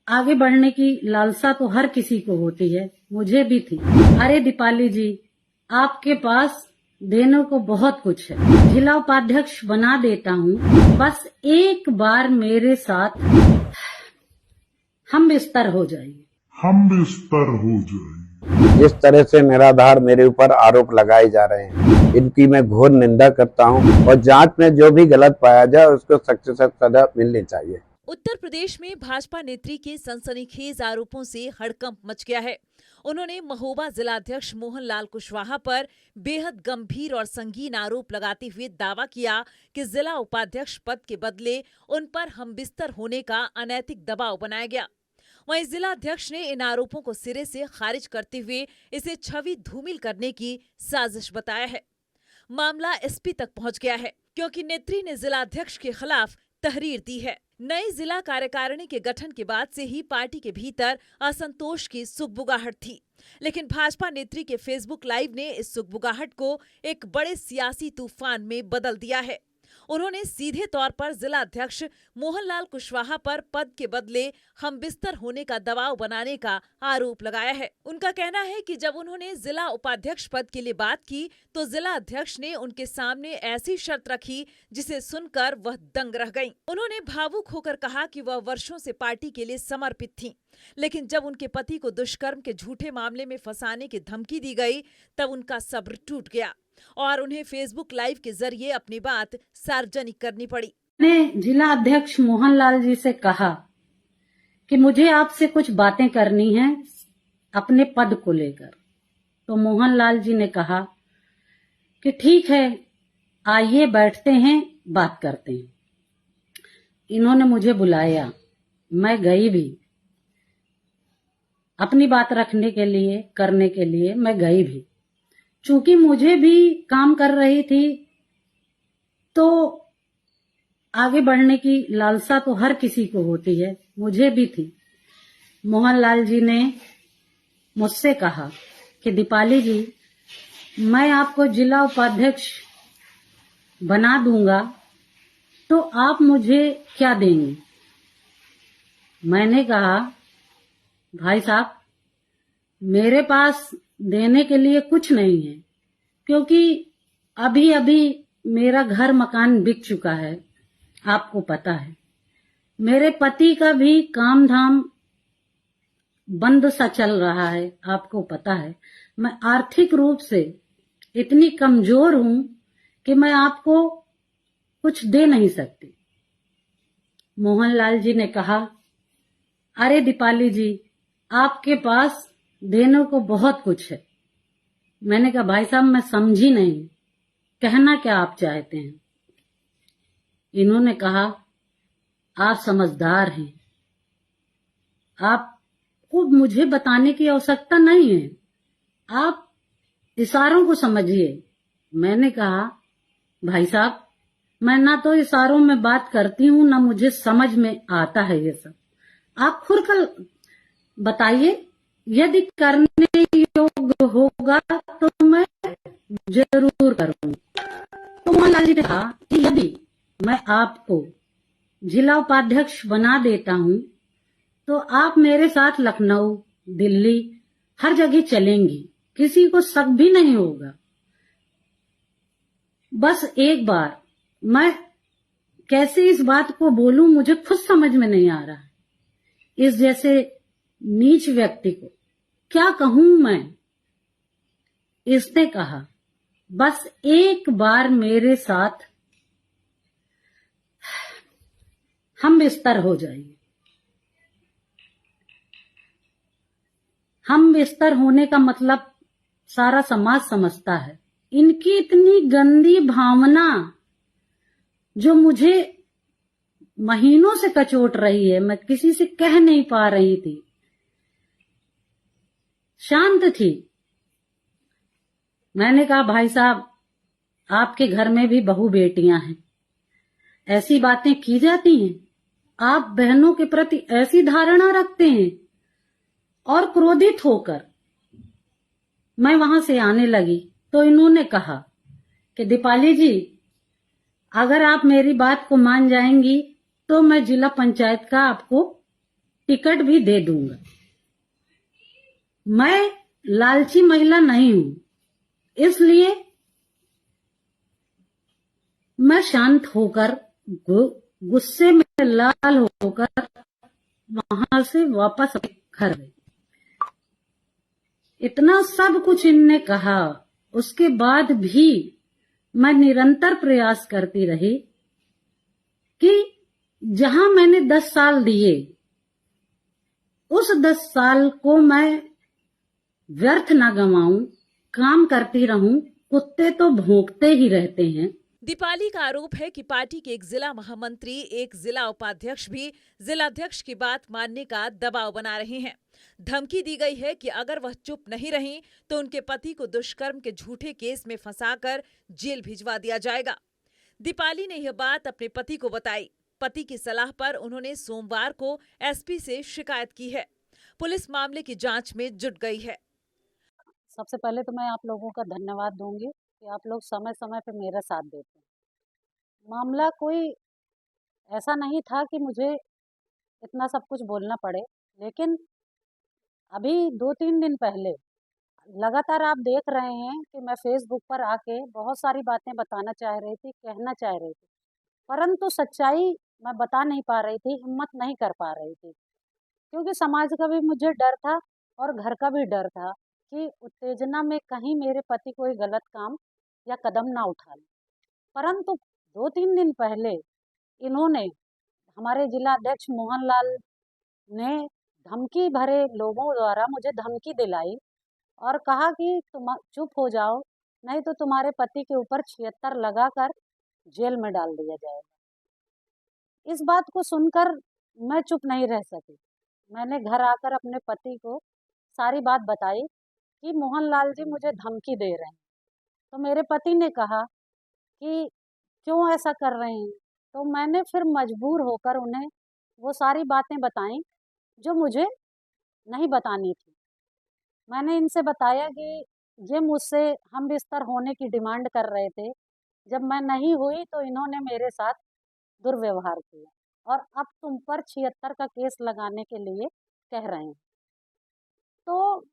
आगे बढ़ने की लालसा तो हर किसी को होती है, मुझे भी थी। अरे दीपाली जी, आपके पास देने को बहुत कुछ है। जिला उपाध्यक्ष बना देता हूँ, बस एक बार मेरे साथ हम बिस्तर हो जाइए। जिस तरह से निराधार मेरे ऊपर आरोप लगाए जा रहे हैं, इनकी मैं घोर निंदा करता हूं और जांच में जो भी गलत पाया जाए उसको सख्त से सख्त सजा मिलनी चाहिए। उत्तर प्रदेश में भाजपा नेत्री के सनसनीखेज आरोपों से हड़कंप मच गया है। उन्होंने महोबा जिलाध्यक्ष मोहन लाल कुशवाहा पर बेहद गंभीर और संगीन आरोप लगाते हुए दावा किया कि जिला उपाध्यक्ष पद के बदले उन पर हमबिस्तर होने का अनैतिक दबाव बनाया गया। वहीं जिला अध्यक्ष ने इन आरोपों को सिरे से खारिज करते हुए इसे छवि धूमिल करने की साजिश बताया है। मामला एसपी तक पहुंच गया है क्योंकि नेत्री ने जिला अध्यक्ष के खिलाफ तहरीर दी है। नई जिला कार्यकारिणी के गठन के बाद से ही पार्टी के भीतर असंतोष की सुगबुगाहट थी, लेकिन भाजपा नेत्री के फेसबुक लाइव ने इस सुगबुगाहट को एक बड़े सियासी तूफान में बदल दिया है। उन्होंने सीधे तौर पर जिला अध्यक्ष मोहनलाल कुशवाहा पर पद के बदले हमबिस्तर होने का दबाव बनाने का आरोप लगाया है। उनका कहना है कि जब उन्होंने जिला उपाध्यक्ष पद के लिए बात की तो जिला अध्यक्ष ने उनके सामने ऐसी शर्त रखी जिसे सुनकर वह दंग रह गईं। उन्होंने भावुक होकर कहा कि वह वर्षों से पार्टी के लिए समर्पित थीं, लेकिन जब उनके पति को दुष्कर्म के झूठे मामले में फंसाने की धमकी दी गई तब उनका सब्र टूट गया और उन्हें फेसबुक लाइव के जरिए अपनी बात सार्वजनिक करनी पड़ी। मैंने जिला अध्यक्ष मोहनलाल जी से कहा कि मुझे आपसे कुछ बातें करनी है अपने पद को लेकर, तो मोहनलाल जी ने कहा कि ठीक है, आइए बैठते हैं, बात करते हैं। इन्होंने मुझे बुलाया, मैं गई भी अपनी बात रखने के लिए, करने के लिए मैं गई भी। चूंकि मुझे भी काम कर रही थी तो आगे बढ़ने की लालसा तो हर किसी को होती है, मुझे भी थी। मोहनलाल जी ने मुझसे कहा कि दीपाली जी, मैं आपको जिला उपाध्यक्ष बना दूंगा तो आप मुझे क्या देंगे। मैंने कहा, भाई साहब, मेरे पास देने के लिए कुछ नहीं है, क्योंकि अभी अभी मेरा घर मकान बिक चुका है, आपको पता है। मेरे पति का भी काम धाम बंद सा चल रहा है, आपको पता है। मैं आर्थिक रूप से इतनी कमजोर हूं कि मैं आपको कुछ दे नहीं सकती। मोहनलाल जी ने कहा, अरे दीपाली जी, आपके पास देने को बहुत कुछ है। मैंने कहा, भाई साहब, मैं समझी नहीं, कहना क्या आप चाहते हैं। इन्होंने कहा, आप समझदार हैं, आपको मुझे बताने की आवश्यकता नहीं है, आप इशारों को समझिए। मैंने कहा, भाई साहब, मैं ना तो इशारों में बात करती हूँ, ना मुझे समझ में आता है ये सब। आप खुलकर बताइए, यदि करने योग्य होगा तो मैं जरूर करूंगा। तो मोहनलाल जी ने कहा कि यदि मैं आपको जिला उपाध्यक्ष बना देता हूं तो आप मेरे साथ लखनऊ, दिल्ली, हर जगह चलेंगी, किसी को शक भी नहीं होगा। बस एक बार मैं कैसे इस बात को बोलूं, मुझे खुद समझ में नहीं आ रहा। इस जैसे नीच व्यक्ति को क्या कहूं मैं। इसने कहा, बस एक बार मेरे साथ हम बिस्तर हो जाइए। हम बिस्तर होने का मतलब सारा समाज समझता है। इनकी इतनी गंदी भावना जो मुझे महीनों से कचोट रही है, मैं किसी से कह नहीं पा रही थी, शांत थी। मैंने कहा, भाई साहब, आपके घर में भी बहू बेटियां हैं, ऐसी बातें की जाती हैं? आप बहनों के प्रति ऐसी धारणा रखते हैं? और क्रोधित होकर मैं वहां से आने लगी तो इन्होंने कहा कि दीपाली जी, अगर आप मेरी बात को मान जाएंगी तो मैं जिला पंचायत का आपको टिकट भी दे दूंगा। मैं लालची महिला नहीं हूं, इसलिए मैं शांत होकर गुस्से में लाल होकर वहां से वापस घर गई। इतना सब कुछ इनने कहा, उसके बाद भी मैं निरंतर प्रयास करती रही कि जहां मैंने 10 साल दिए, उस 10 साल को मैं व्यर्थ ना गंवाऊं, काम करती रहूं। कुत्ते तो भौंकते ही रहते हैं। दीपाली का आरोप है कि पार्टी के एक जिला महामंत्री, एक जिला उपाध्यक्ष भी जिलाध्यक्ष की बात मानने का दबाव बना रहे हैं। धमकी दी गई है कि अगर वह चुप नहीं रहीं तो उनके पति को दुष्कर्म के झूठे केस में फंसाकर जेल भिजवा दिया जाएगा। दीपाली ने यह बात अपने पति को बताई। पति की सलाह पर उन्होंने सोमवार को एसपी से शिकायत की है। पुलिस मामले की जांच में जुट गई है। सबसे पहले तो मैं आप लोगों का धन्यवाद दूंगी कि आप लोग समय समय पे मेरा साथ देते हैं। मामला कोई ऐसा नहीं था कि मुझे इतना सब कुछ बोलना पड़े, लेकिन अभी 2-3 दिन पहले लगातार आप देख रहे हैं कि मैं फेसबुक पर आके बहुत सारी बातें बताना चाह रही थी, कहना चाह रही थी, परंतु सच्चाई मैं बता नहीं पा रही थी, हिम्मत नहीं कर पा रही थी, क्योंकि समाज का भी मुझे डर था और घर का भी डर था कि उत्तेजना में कहीं मेरे पति कोई गलत काम या कदम ना उठा ले। परंतु 2-3 दिन पहले इन्होंने, हमारे जिला अध्यक्ष मोहनलाल ने धमकी भरे लोगों द्वारा मुझे धमकी दिलाई और कहा कि तुम चुप हो जाओ, नहीं तो तुम्हारे पति के ऊपर 76 लगाकर जेल में डाल दिया जाएगा। इस बात को सुनकर मैं चुप नहीं रह सकी। मैंने घर आकर अपने पति को सारी बात बताई कि मोहनलाल जी मुझे धमकी दे रहे हैं। तो मेरे पति ने कहा कि क्यों ऐसा कर रहे हैं। तो मैंने फिर मजबूर होकर उन्हें वो सारी बातें बताई जो मुझे नहीं बतानी थी। मैंने इनसे बताया कि ये मुझसे हम बिस्तर होने की डिमांड कर रहे थे। जब मैं नहीं हुई तो इन्होंने मेरे साथ दुर्व्यवहार किया और अब तुम पर 76 का केस लगाने के लिए कह रहे हैं। तो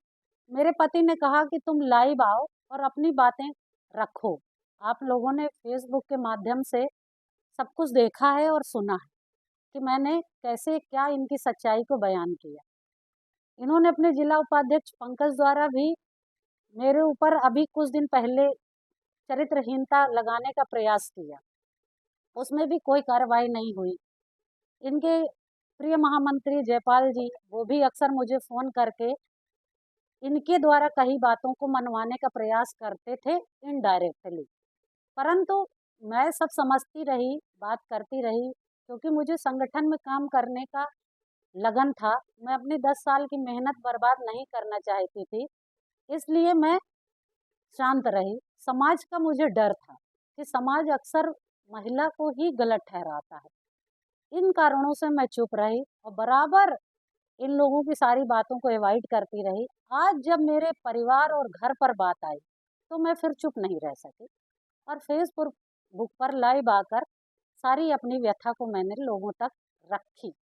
मेरे पति ने कहा कि तुम लाइव आओ और अपनी बातें रखो। आप लोगों ने फेसबुक के माध्यम से सब कुछ देखा है और सुना है कि मैंने कैसे क्या इनकी सच्चाई को बयान किया। इन्होंने अपने जिला उपाध्यक्ष पंकज द्वारा भी मेरे ऊपर अभी कुछ दिन पहले चरित्रहीनता लगाने का प्रयास किया, उसमें भी कोई कार्रवाई नहीं हुई। इनके प्रिय महामंत्री जयपाल जी, वो भी अक्सर मुझे फ़ोन करके इनके द्वारा कही बातों को मनवाने का प्रयास करते थे इनडायरेक्टली, परंतु मैं सब समझती रही, बात करती रही, क्योंकि मुझे संगठन में काम करने का लगन था। मैं अपनी 10 साल की मेहनत बर्बाद नहीं करना चाहती थी, इसलिए मैं शांत रही। समाज का मुझे डर था कि समाज अक्सर महिला को ही गलत ठहराता है। इन कारणों से मैं चुप रही और बराबर इन लोगों की सारी बातों को अवॉइड करती रही। आज जब मेरे परिवार और घर पर बात आई तो मैं फिर चुप नहीं रह सकी और फेसबुक पर लाइव आकर सारी अपनी व्यथा को मैंने लोगों तक रखी।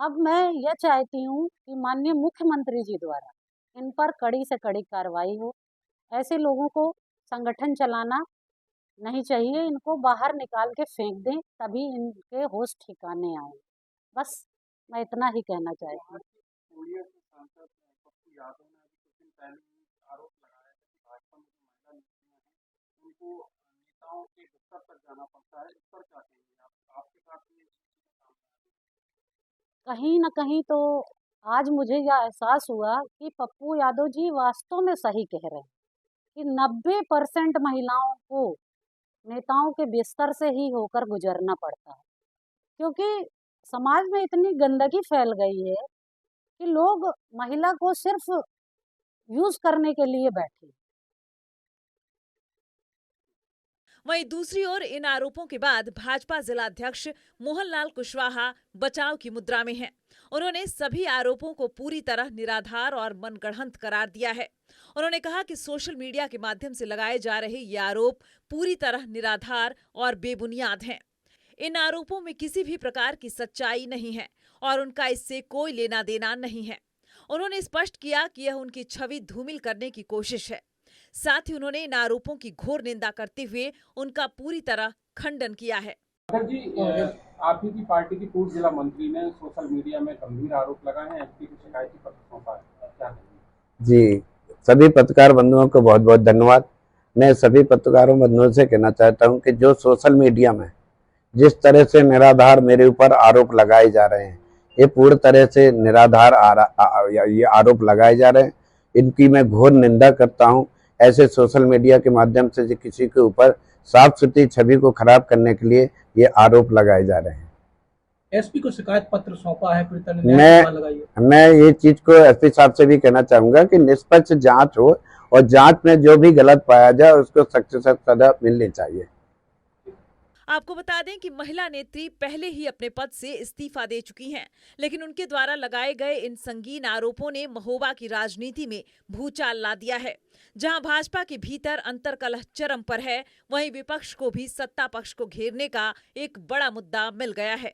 अब मैं यह चाहती हूँ कि माननीय मुख्यमंत्री जी द्वारा इन पर कड़ी से कड़ी कार्रवाई हो। ऐसे लोगों को संगठन चलाना नहीं चाहिए, इनको बाहर निकाल के फेंक दें, तभी इनके होश ठिकाने आए। बस मैं इतना ही कहना चाहती हूँ। कहीं न कहीं तो आज मुझे यह एहसास हुआ कि पप्पू यादव जी वास्तव में सही कह रहे हैं कि 90% महिलाओं को नेताओं के बिस्तर से ही होकर गुजरना पड़ता है, क्योंकि समाज में इतनी गंदगी फैल गई है कि लोग महिला को सिर्फ यूज करने के लिए बैठे। वहीं दूसरी ओर इन आरोपों के बाद भाजपा जिलाध्यक्ष मोहनलाल कुशवाहा बचाव की मुद्रा में हैं। उन्होंने सभी आरोपों को पूरी तरह निराधार और मनगढ़ंत करार दिया है। उन्होंने कहा कि सोशल मीडिया के माध्यम से लगाए जा रहे ये आरोप पूरी तरह निराधार और बेबुनियाद हैं। इन आरोपों में किसी भी प्रकार की सच्चाई नहीं है और उनका इससे कोई लेना देना नहीं है। उन्होंने स्पष्ट किया कि यह उनकी छवि धूमिल करने की कोशिश है। साथ ही उन्होंने इन आरोपों की घोर निंदा करते हुए उनका पूरी तरह खंडन किया है। सर जी, आप ही की पार्टी की पूर्व जिला मंत्री ने सोशल मीडिया में गंभीर आरोप लगाए हैं, एसपी को शिकायती पत्र सौंपा है, क्या कहेंगे? जी, सभी पत्रकार बंधुओं को बहुत बहुत धन्यवाद। मैं सभी पत्रकारों बंधुओं से कहना चाहता हूं कि जो सोशल मीडिया में जिस तरह से निराधार मेरे ऊपर आरोप लगाए जा रहे हैं, ये पूर्ण तरह से निराधार ये आरोप लगाए जा रहे हैं। इनकी मैं घोर निंदा करता हूं। ऐसे सोशल मीडिया के माध्यम से जो किसी के ऊपर साफ सुथरी छवि को खराब करने के लिए ये आरोप लगाए जा रहे हैं। एसपी को शिकायत पत्र सौंपा है, पीड़िता ने न्याय लगाई है। मैं ये चीज को एसपी साहब से भी कहना चाहूंगा कि निष्पक्ष जांच हो और जांच में जो भी गलत पाया जाए उसको सख्त से सख्त सजा मिलनी चाहिए। आपको बता दें कि महिला नेत्री पहले ही अपने पद से इस्तीफा दे चुकी हैं, लेकिन उनके द्वारा लगाए गए इन संगीन आरोपों ने महोबा की राजनीति में भूचाल ला दिया है। जहां भाजपा के भीतर अंतर्कलह चरम पर है, वहीं विपक्ष को भी सत्ता पक्ष को घेरने का एक बड़ा मुद्दा मिल गया है।